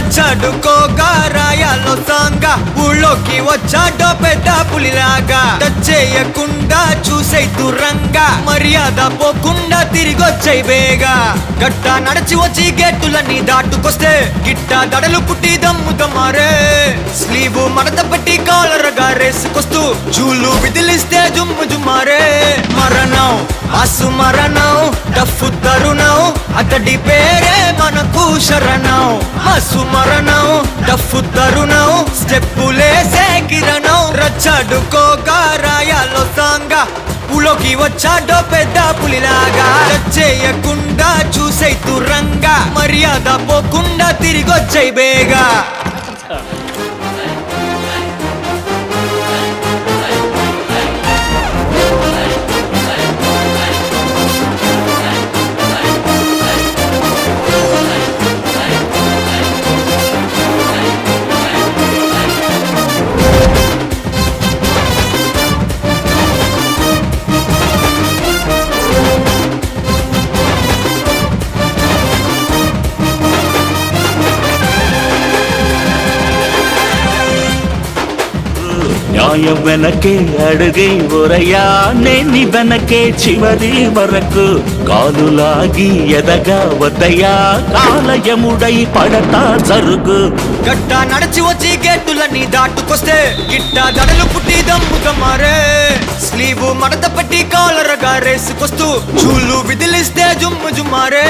రచ్చడుకోగా రాయాలో సాంగా ఊళ్ళోకి వచ్చాడో పెద్ద పులిలాగా టచ్ చేయకుండా చూసే దూరంగా మర్యాద పోకుండా తిరిగొచ్చే వేగా గట్ట నడిచి వచ్చి గేటులన్నీ దాటుకొస్తే గిట్ట దడలు పుట్టి దమ్ముదమ్మారే స్లీవ్ మడత పెట్టి కాలరగా రేసుకొస్తూ జూలు విదిలిస్తే జుమ్ము జుమ్మారే మరణం ఆసు మరణం డఫ్ఫు తరుణం అతడి పేరే మనకు శరణం ఆసు మరణం డఫ్ఫు తరుణం స్టెప్పులేసే కిరణం రచ్చడుకోగా రాయాలో సాంగా ఊళ్ళోకి వచ్చాడో పెద్ద పులిలాగా చేయకుండా చూసే దూరంగా మర్యాద పోకుండా తిరిగొచ్చే బేగా న్యాయం వెనకే అడుగై ఒరయా నేని వెనకే చివరి వరకు కాలు లాగి ఎదగా వద్దయా కాలయముడై పడతా జరుగు గట్ట నడిచి వచ్చి గేటులన్నీ దాటుకొస్తే గిట్ట దడలు పుట్టి దమ్ముదమ్మారే స్లీవ్ మడత పెట్టి కాలరగా రేసుకొస్తూ చూలు విదిలిస్తే జుమ్ము జుమ్మారే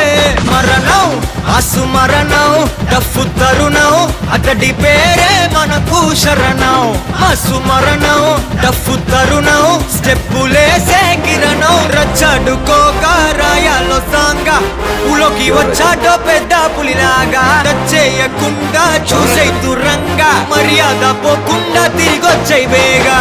మరణం ఆసు మరణం డఫ్ఫు తరుణం అతడి పేరే మనకు శరణం ఆసు మరణం డఫ్ఫు తరుణం స్టెప్పులేసే కిరణం రచ్చడుకోగా రాయాలో సాంగా ఊళ్ళోకి వచ్చాడో పెద్ద పులిలాగా టచ్ చేయకుండా చూసే దూరంగా మర్యాద పోకుండా తిరిగొచ్చే వేగా